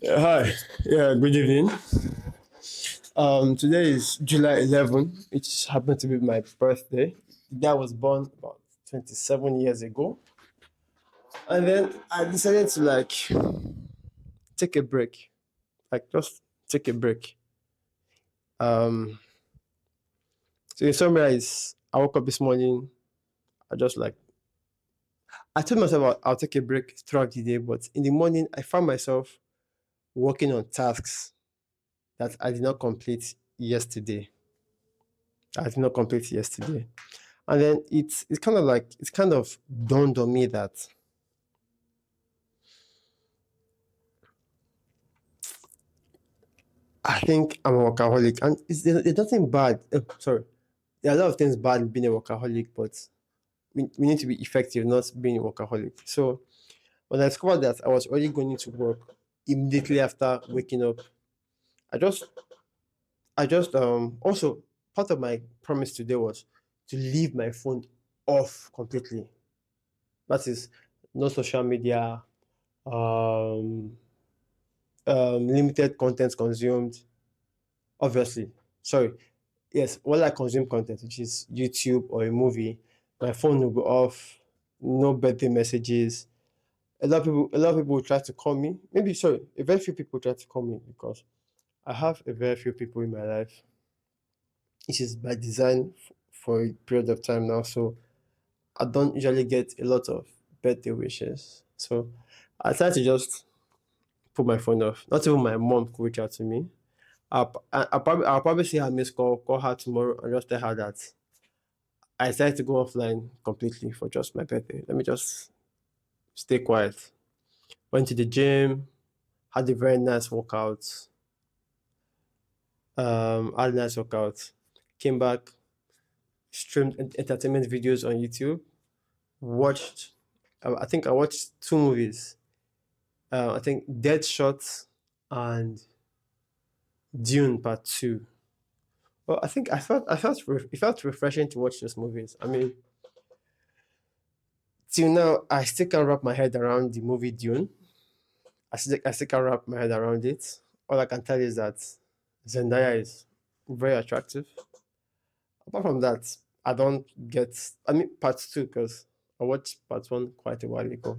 Hi, yeah, good evening. Today is July 11, which happened to be my birthday. The day I was born about 27 years ago. And then I decided to take a break, just take a break. Um, so in summary, is I woke up this morning. I just like I told myself I'll take a break throughout the day, but in the morning I found myself working on tasks that I did not complete yesterday. I did not complete yesterday. And then it's kind of dawned on me that I think I'm a workaholic, and there's nothing bad. Sorry, there are a lot of things bad in being a workaholic, but we need to be effective, not being a workaholic. So when I discovered that I was already going into work immediately after waking up, I just also part of my promise today was to leave my phone off completely. That is no social media, um, limited content consumed. Obviously, sorry, yes, while I consume content, which is YouTube or a movie, my phone will be off. No birthday messages. A lot of people will try to call me. Maybe sorry, a very few people try to call me because I have a very few people in my life. Which is by design for a period of time now. So I don't usually get a lot of birthday wishes. So I try to just put my phone off. Not even my mom could reach out to me. I'll probably see her missed call her tomorrow, and just tell her that I decided to go offline completely for just my birthday. Let me just stay quiet. Went to the gym, had a very nice workout. Had a nice workout. Came back, streamed entertainment videos on YouTube. Watched, I think I watched two movies. I think Deadshot and Dune Part Two. Well, it felt refreshing to watch those movies. I mean, till now, I still can't wrap my head around the movie Dune. I still can't wrap my head around it. All I can tell you is that Zendaya is very attractive. Apart from that, I don't get. I mean, part two because I watched part one quite a while ago.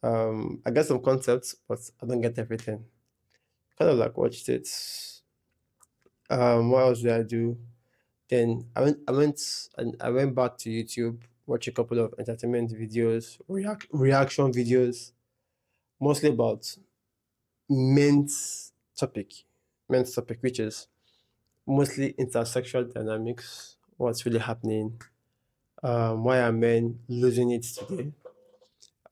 I get some concepts, but I don't get everything. Kind of like watched it. What else did I do? Then I went back to YouTube, watch a couple of entertainment videos, reaction videos, mostly about men's topic, men's topic, which is mostly intersexual dynamics, what's really happening, why are men losing it today.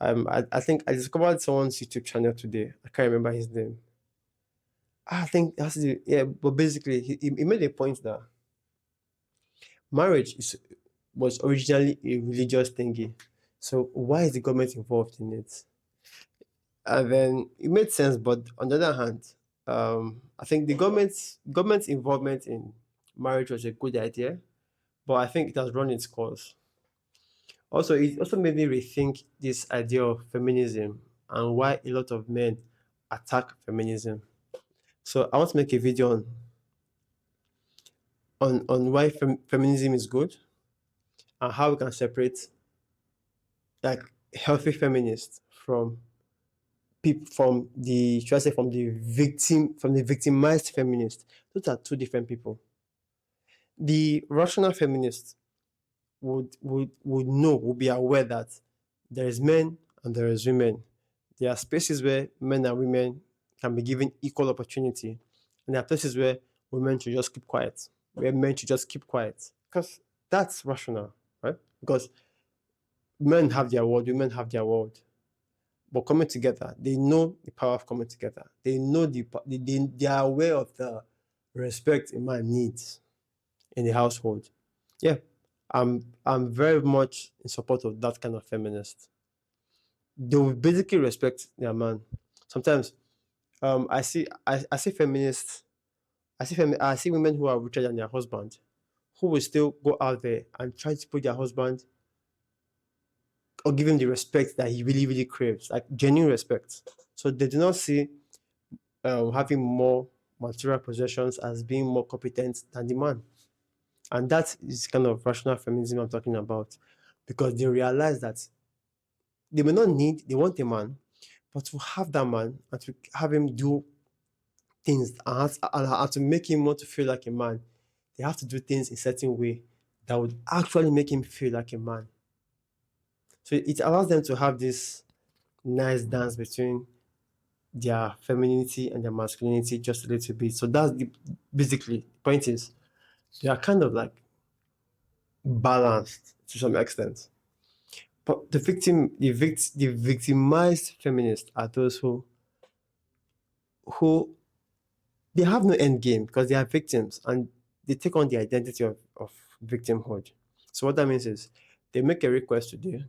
I think I discovered someone's YouTube channel today. I can't remember his name. I think that's the yeah, but basically he made a point that marriage was originally a religious thingy. So why is the government involved in it? And then it made sense, but on the other hand, I think the government's involvement in marriage was a good idea, but I think it has run its course. Also, it also made me rethink this idea of feminism and why a lot of men attack feminism. So I want to make a video on why feminism is good and how we can separate like healthy feminists from people from the should I say from the victimized feminist. Those are two different people. The rational feminist would be aware that there is men and there is women. There are spaces where men and women can be given equal opportunity, and there are places where women should just keep quiet, where men should just keep quiet, because that's rational, right? Because men have their word, women have their word. But coming together, they know the power of coming together. They know they are aware of the respect a man needs in the household. Yeah, I'm very much in support of that kind of feminist. They will basically respect their man. Sometimes I see feminists, I see women who are richer than their husband, who will still go out there and try to put their husband or give him the respect that he really, really craves, like genuine respect. So they do not see having more material possessions as being more competent than the man. And that is kind of rational feminism I'm talking about, because they realize that they may not need, they want a man, but to have that man and to have him do things and to make him want to feel like a man, they have to do things in a certain way that would actually make him feel like a man. So it allows them to have this nice dance between their femininity and their masculinity just a little bit. So that's basically the point is they are kind of like balanced to some extent. But the victimized feminists are those who they have no end game because they are victims and they take on the identity of victimhood. So what that means is they make a request today,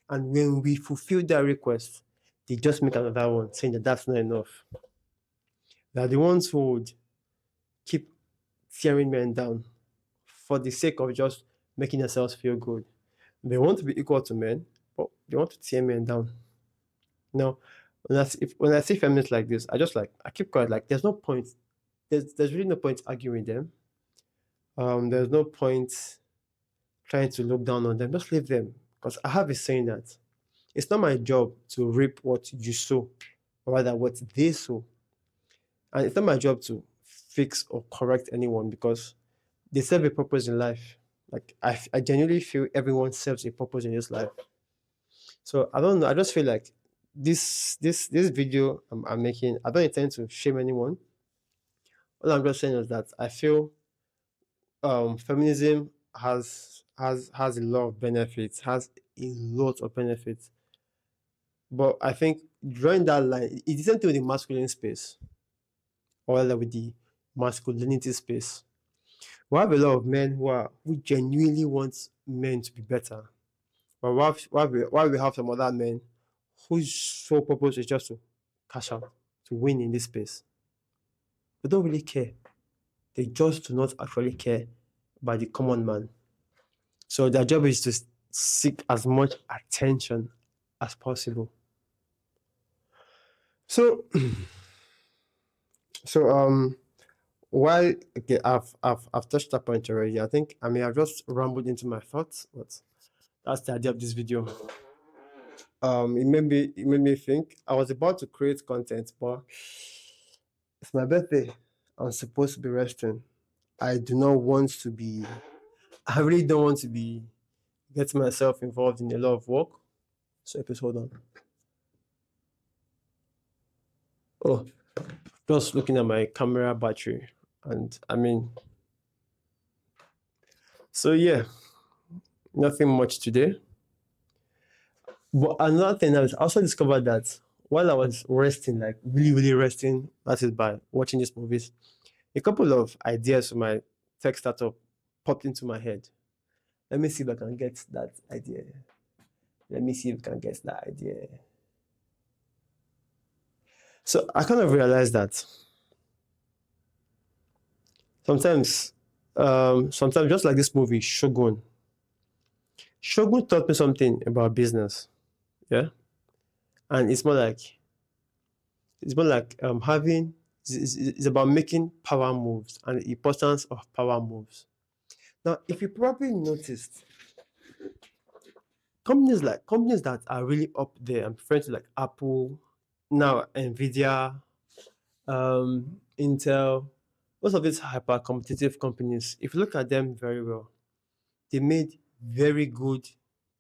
and when we fulfill that request, they just make another one saying that that's not enough. They're the ones who would keep tearing men down for the sake of just making themselves feel good. They want to be equal to men, but they want to tear men down. Now, when I see feminists like this, I keep quiet. Like there's no point. There's really no point arguing them. There's no point trying to look down on them. Just leave them. Because I have a saying that it's not my job to reap what you sow, or rather what they sow. And it's not my job to fix or correct anyone because they serve a purpose in life. Like I genuinely feel everyone serves a purpose in this life. So I don't know. I just feel like this video I'm making, I don't intend to shame anyone. All I'm just saying is that I feel feminism has a lot of benefits, has a lot of benefits. But I think drawing that line, it isn't with the masculine space or rather with the masculinity space. We have a lot of men who genuinely want men to be better. But while we have some other men whose sole purpose is just to cash out, to win in this space. They don't really care. They just do not actually care about the common man. So their job is to seek as much attention as possible. So while okay, I've touched that point already. I think I may have just rambled into my thoughts, but that's the idea of this video. It made me think. I was about to create content, but it's my birthday. I'm supposed to be resting. I do not want to be. I really don't want to be getting myself involved in a lot of work. So, please hold on. Oh, just looking at my camera battery, and I mean, so yeah, nothing much today. But another thing I also discovered that while I was resting, like really, really resting, that is by watching these movies, a couple of ideas for my tech startup popped into my head. Let me see if I can get that idea. Let me see if I can get that idea. So I kind of realized that sometimes just like this movie, Shogun. Shogun taught me something about business. Yeah. And it's more like having it's about making power moves and the importance of power moves. Now, if you probably noticed, companies that are really up there, I'm referring to like Apple, now Nvidia, Intel, most of these hyper competitive companies, if you look at them very well, they made very good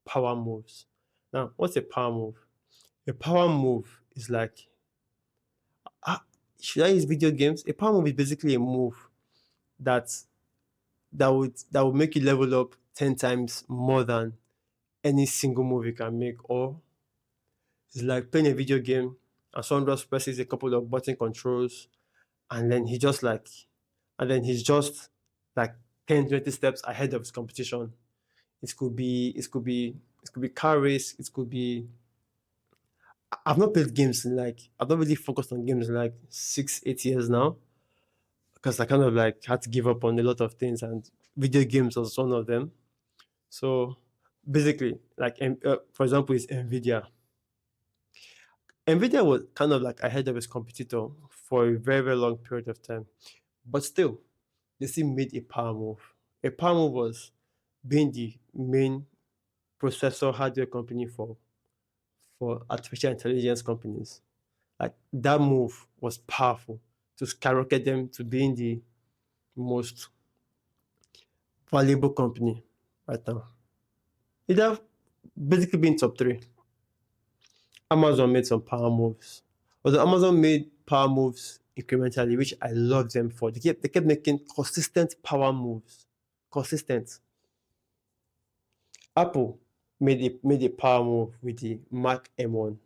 power moves. Now, what's a power move? A power move is like, should I use video games? A power move is basically a move that would make you level up 10 times more than any single move you can make. Or it's like playing a video game and someone just presses a couple of button controls and then he's just like 10, 20 steps ahead of his competition. It could be car race, it could be I've not played games in like I've not really focused on games in like 6, 8 years now. Because I kind of like had to give up on a lot of things and video games was one of them. So Basically, like for example, is Nvidia. Nvidia was kind of like ahead of its competitor for a very, very long period of time, but still, they still made a power move. A power move was being the main processor hardware company for artificial intelligence companies. Like that move was powerful to skyrocket them to being the most valuable company right now. It have basically been top three. Amazon made some power moves. Although Amazon made power moves incrementally, which I love them for. They kept making consistent power moves. Consistent. Apple made a power move with the Mac M1.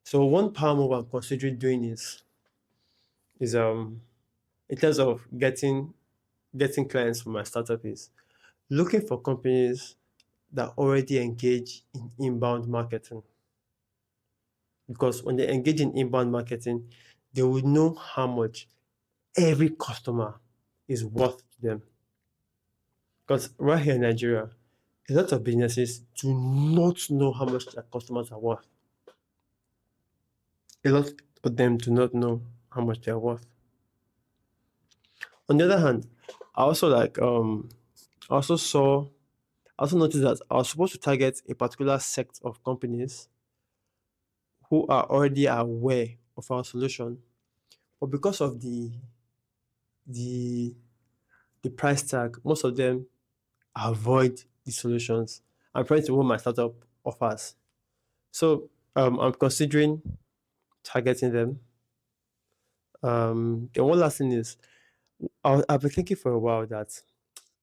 So one power move I'm considering doing is in terms of getting clients for my startup is looking for companies that already engage in inbound marketing. Because when they engage in inbound marketing, they will know how much every customer is worth to them. Because right here in Nigeria, a lot of businesses do not know how much their customers are worth. A lot of them do not know how much they are worth. On the other hand, I also like I also saw I also noticed that I was supposed to target a particular sect of companies who are already aware of our solution, but because of the the price tag, most of them avoid the solutions. I'm trying to what my startup offers. So I'm considering targeting them. The one last thing is I've been thinking for a while that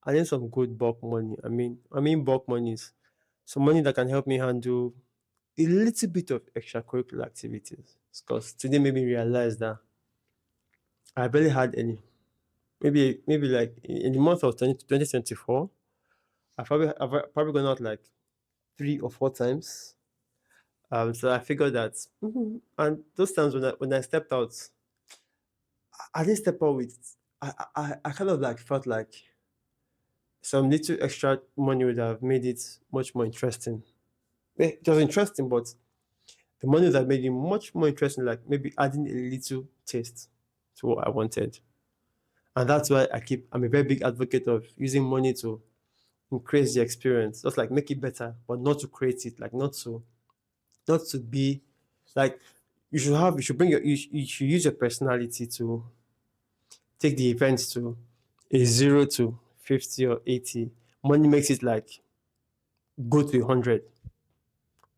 I need some good bulk money. I mean bulk money is some money that can help me handle a little bit of extracurricular activities. Because today made me realize that I barely had any. Maybe like in the month of 2024, I've probably gone out like 3 or 4 times. So I figured that, and those times when I stepped out, I didn't step out with. I kind of like felt like some little extra money would have made it much more interesting. It was interesting, but the money would have made it much more interesting. Like maybe adding a little taste to what I wanted, and that's why I'm a very big advocate of using money to increase the experience, just like make it better, but not to create it, like not to be like you should bring you should use your personality to take the events to a 0 to 50 or 80. Money makes it like go to 100.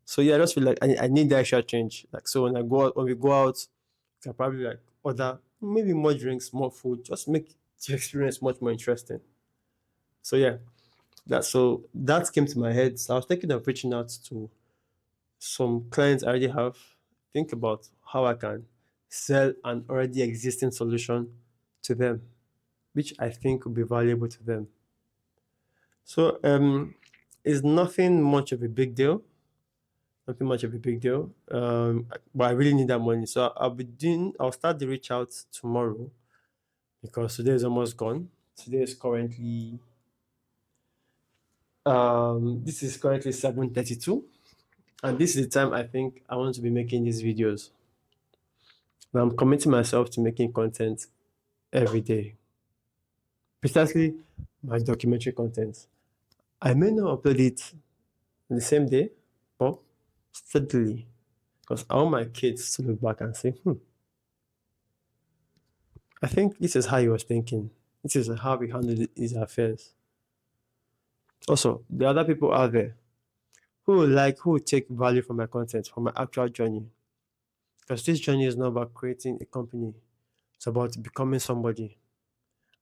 So yeah, I just feel like I need that extra change. Like so when we go out, I can probably like order maybe more drinks, more food, just make the experience much more interesting. So yeah, that came to my head. So I was thinking of reaching out to some clients I already have, think about how I can sell an already existing solution to them, which I think will be valuable to them. So it's nothing much of a big deal. Nothing much of a big deal. But I really need that money. So I'll start the reach out tomorrow because today is almost gone. Today is currently this is currently 7:32. And this is the time I think I want to be making these videos. But I'm committing myself to making content every day. Precisely my documentary content. I may not upload it on the same day, but steadily. Because I want my kids to look back and say, I think this is how he was thinking. This is how he handled his affairs. Also, the other people out there who will take value from my content, from my actual journey. Because this journey is not about creating a company. It's about becoming somebody.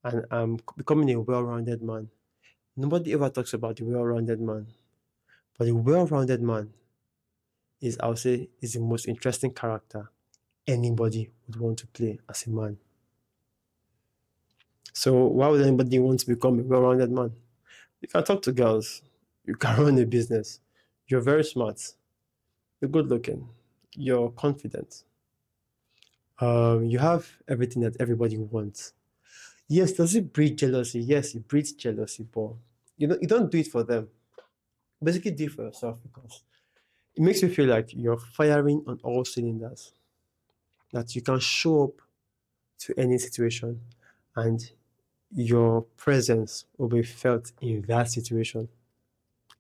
And becoming a well-rounded man. Nobody ever talks about the well-rounded man. But the well-rounded man is, I would say, is the most interesting character anybody would want to play as a man. So why would anybody want to become a well-rounded man? You can talk to girls. You can run a business. You're very smart. You're good looking. You're confident. You have everything that everybody wants. Yes, does it breed jealousy? Yes, it breeds jealousy, but you don't do it for them. Basically, do it for yourself because it makes you feel like you're firing on all cylinders, that you can show up to any situation and your presence will be felt in that situation.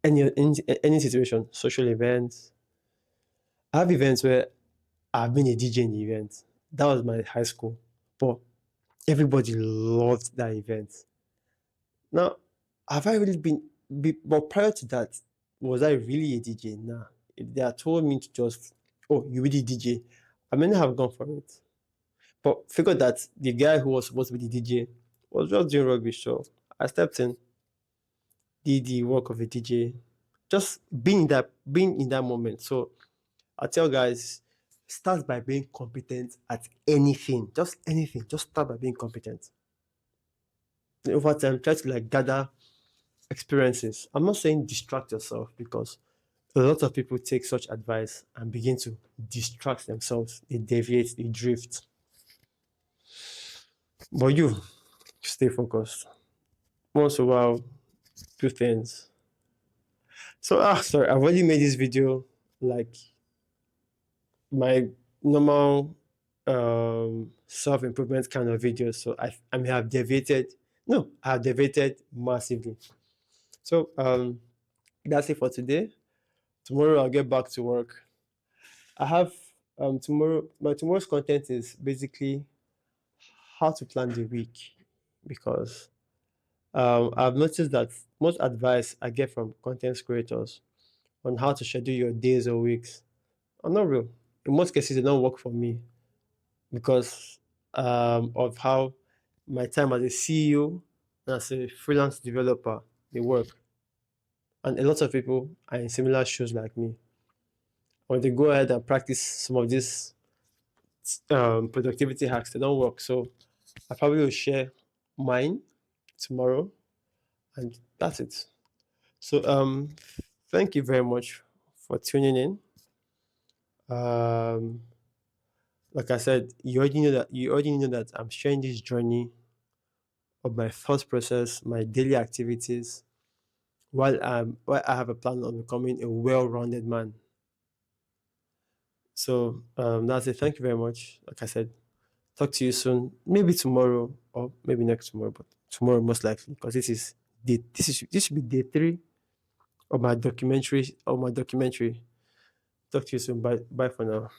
Any situation, social events. I have events where I've been a DJ in the event. That was my high school. But everybody loved that event. Now, have I really but prior to that, was I really a DJ? Nah. If they had told me to just, oh, you really DJ, I may not have gone for it. But figured that the guy who was supposed to be the DJ was just doing rubbish. So I stepped in, did the work of a DJ, just being in that moment. So I tell guys, start by being competent at anything. Just anything. Just start by being competent. Over time, try to like gather experiences. I'm not saying distract yourself because a lot of people take such advice and begin to distract themselves. They deviate, they drift. But you stay focused. Once in a while, do things. So sorry, I've already made this video like my normal self-improvement kind of videos. So I may have deviated. No, I have deviated massively. So that's it for today. Tomorrow I'll get back to work. I have tomorrow's content is basically how to plan the week because I've noticed that most advice I get from content creators on how to schedule your days or weeks are not real. In most cases, they don't work for me because of how my time as a CEO and as a freelance developer they work. And a lot of people are in similar shoes like me. When they go ahead and practice some of these productivity hacks, they don't work. So I probably will share mine tomorrow, and that's it. So thank you very much for tuning in. Um, like I said, you already know that I'm sharing this journey of my thought process, my daily activities, while I have a plan on becoming a well-rounded man. So that's it. Thank you very much. Like I said, talk to you soon. Maybe tomorrow or maybe next tomorrow, but tomorrow most likely because this should be day 3 of my documentary. Talk to you soon. Bye for now.